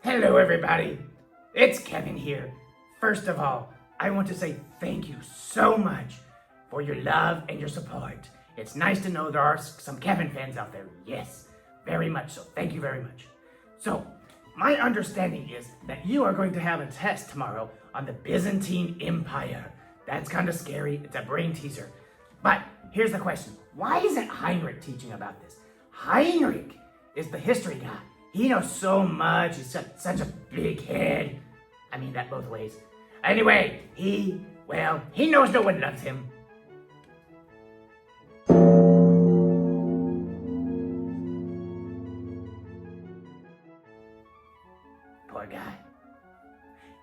Hello everybody, it's Kevin here. First of all, I want to say thank you so much for your love and your support. It's nice to know there are some Kevin fans out there. Yes, very much so. Thank you very much. So, my understanding is that you are going to have a test tomorrow on the Byzantine Empire. That's kind of scary. It's a brain teaser. But here's the question. Why isn't Heinrich teaching about this? Heinrich is the history guy. He knows so much. He's such a big head. I mean that both ways. Anyway, he knows no one loves him. Poor guy.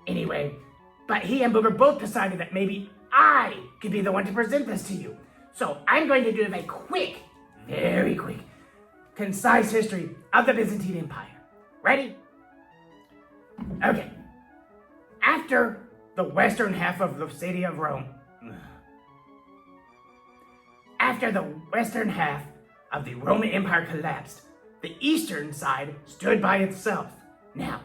Anyway, but he and Booger both decided that maybe I could be the one to present this to you. So I'm going to do a quick, very quick, concise history of the Byzantine Empire. Ready? Okay. After the western half of the city of Rome, after the western half of the Roman Empire collapsed, the eastern side stood by itself. Now,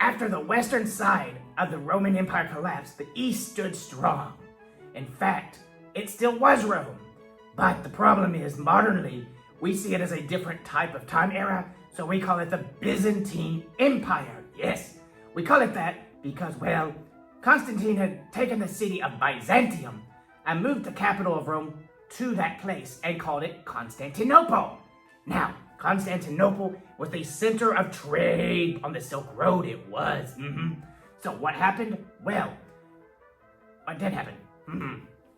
after the western side of the Roman Empire collapsed, the east stood strong. In fact, it still was Rome. But the problem is, modernly, we see it as a different type of time era, so we call it the Byzantine Empire. Yes, we call it that because, Constantine had taken the city of Byzantium and moved the capital of Rome to that place and called it Constantinople. Now, Constantinople was the center of trade on the Silk Road. It was. So what happened? Well, what did happen?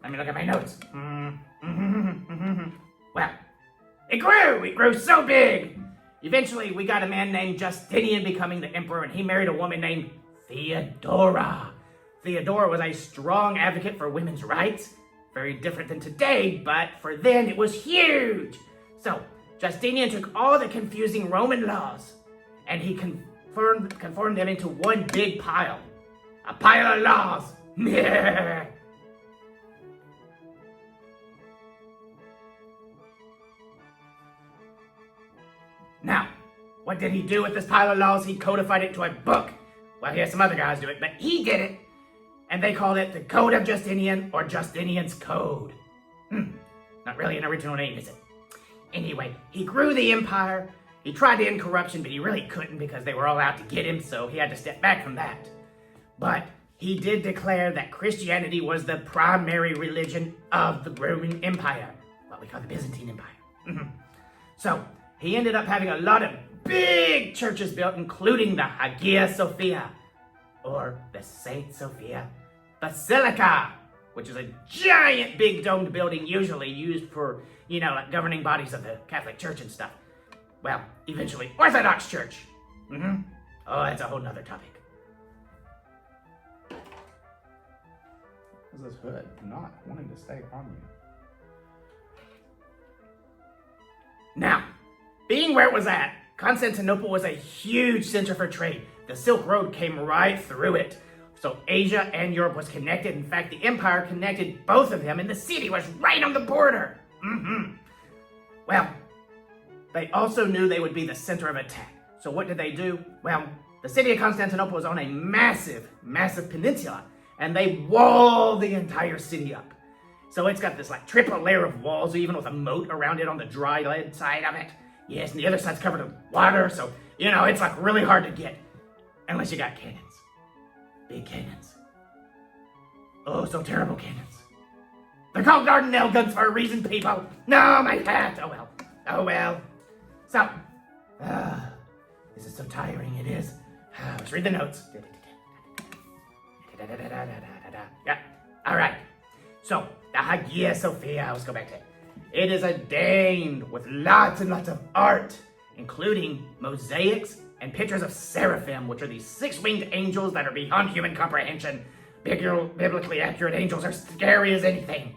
Let me look at my notes. Well, it grew so big. Eventually, we got a man named Justinian becoming the emperor, and he married a woman named Theodora. Theodora was a strong advocate for women's rights. Very different than today, but for then it was huge. So, Justinian took all the confusing Roman laws, and he conformed them into one big pile. A pile of laws. Now, what did he do with this pile of laws? He codified it into a book. Well, he had some other guys do it, but he did it. And they called it the Code of Justinian, or Justinian's Code. Not really an original name, is it? Anyway, he grew the empire. He tried to end corruption, but he really couldn't because they were all out to get him, so he had to step back from that. But he did declare that Christianity was the primary religion of the Roman Empire, what we call the Byzantine Empire. So, he ended up having a lot of big churches built, including the Hagia Sophia, or the Saint Sophia Basilica, which is a giant big domed building usually used for, like governing bodies of the Catholic Church and stuff. Well, eventually, Orthodox Church. Oh, that's a whole nother topic. Is this hood not wanting to stay on you? Now, being where it was at, Constantinople was a huge center for trade. The Silk Road came right through it. So Asia and Europe was connected. In fact, the empire connected both of them, and the city was right on the border. Well, they also knew they would be the center of attack. So what did they do? Well, the city of Constantinople was on a massive, massive peninsula, and they walled the entire city up. So it's got this triple layer of walls, even with a moat around it on the dry land side of it. Yes, and the other side's covered with water, so, it's really hard to get. Unless you got cannons. Big cannons. Oh, so terrible cannons. They're called Dardanelle guns for a reason, people. No, my hat. Oh well. So, this is so tiring, it is. Let's read the notes. Yeah, all right. So, the Hagia Sophia, let's go back to it. It is adorned with lots and lots of art, including mosaics and pictures of seraphim, which are these six-winged angels that are beyond human comprehension. Biblically accurate angels are scary as anything.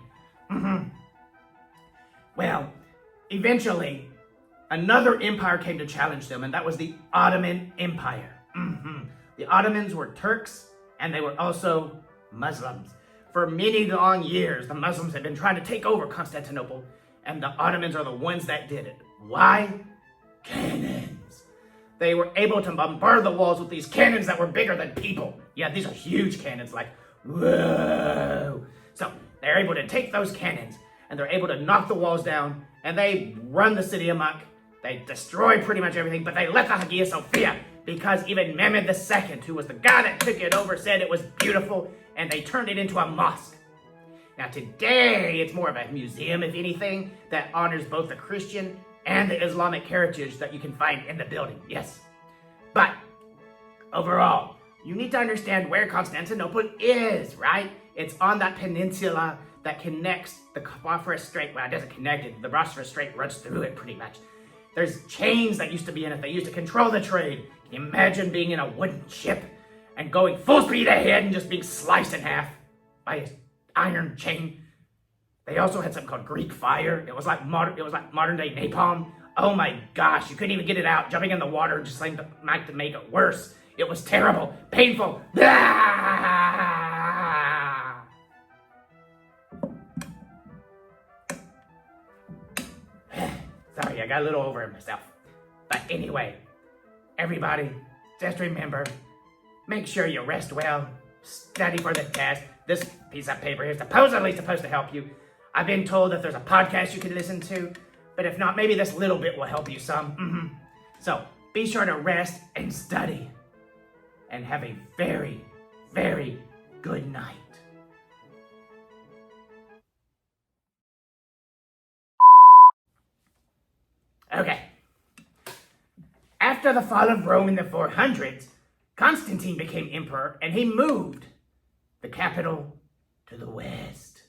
Well, eventually, another empire came to challenge them, and that was the Ottoman Empire. The Ottomans were Turks, and they were also Muslims. For many long years, the Muslims had been trying to take over Constantinople, and the Ottomans are the ones that did it. Why? Cannons. They were able to bombard the walls with these cannons that were bigger than people. Yeah, these are huge cannons, like, whoa. So they're able to take those cannons and they're able to knock the walls down and they run the city amok. They destroy pretty much everything, but they left the Hagia Sophia because even Mehmed II, who was the guy that took it over, said it was beautiful and they turned it into a mosque. Now today, it's more of a museum, if anything, that honors both the Christian and the Islamic heritage that you can find in the building, yes. But overall, you need to understand where Constantinople is, right? It's on that peninsula that connects the Bosphorus Strait. Well, it doesn't connect it. The Bosphorus Strait runs through it pretty much. There's chains that used to be in it. They used to control the trade. Can you imagine being in a wooden ship and going full speed ahead and just being sliced in half by an iron chain? They also had something called Greek fire. It was like modern day napalm. Oh my gosh, you couldn't even get it out. Jumping in the water just seemed to make it worse. It was terrible, painful. Ah! Sorry, I got a little over myself. But anyway, everybody, just remember, make sure you rest well, study for the test. This piece of paper here is supposedly supposed to help you. I've been told that there's a podcast you can listen to, but if not, maybe this little bit will help you some. So be sure to rest and study, and have a very, very good night. Okay. After the fall of Rome in the 400s, Constantine became emperor and he moved the capital to the west.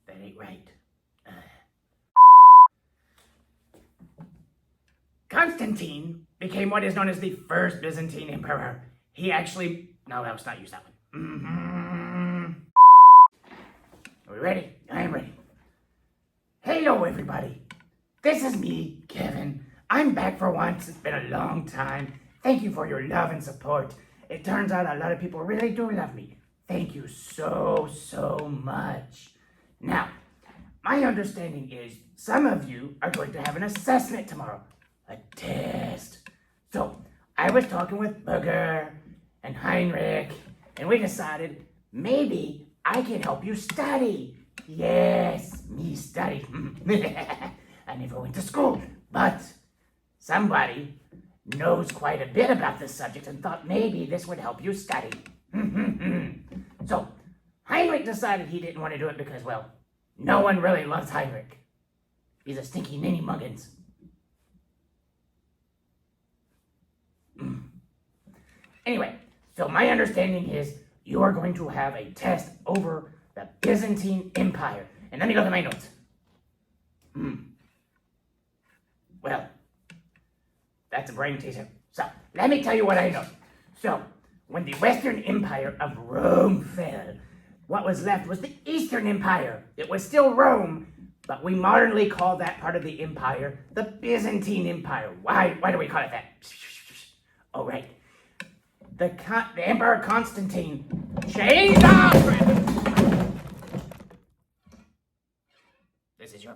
That ain't right. Constantine became what is known as the first Byzantine emperor. He actually... No, let's not use that one. Are we ready? I am ready. Hello, everybody. This is me, Kevin. I'm back for once. It's been a long time. Thank you for your love and support. It turns out a lot of people really do love me. Thank you so, so much. Now, my understanding is some of you are going to have an assessment tomorrow. A test. So, I was talking with Booger and Heinrich, and we decided maybe I can help you study. Yes, me study. I never went to school, but somebody knows quite a bit about this subject and thought maybe this would help you study. So, Heinrich decided he didn't want to do it because, well, no one really loves Heinrich. He's a stinky ninny muggins. Anyway, so my understanding is you are going to have a test over the Byzantine Empire. And let me look at my notes. Well, that's a brain teaser. So, let me tell you what I know. So, when the Western Empire of Rome fell, what was left was the Eastern Empire. It was still Rome, but we modernly call that part of the empire the Byzantine Empire. Why do we call it that? Oh, right. The Emperor Constantine changed our... This is your...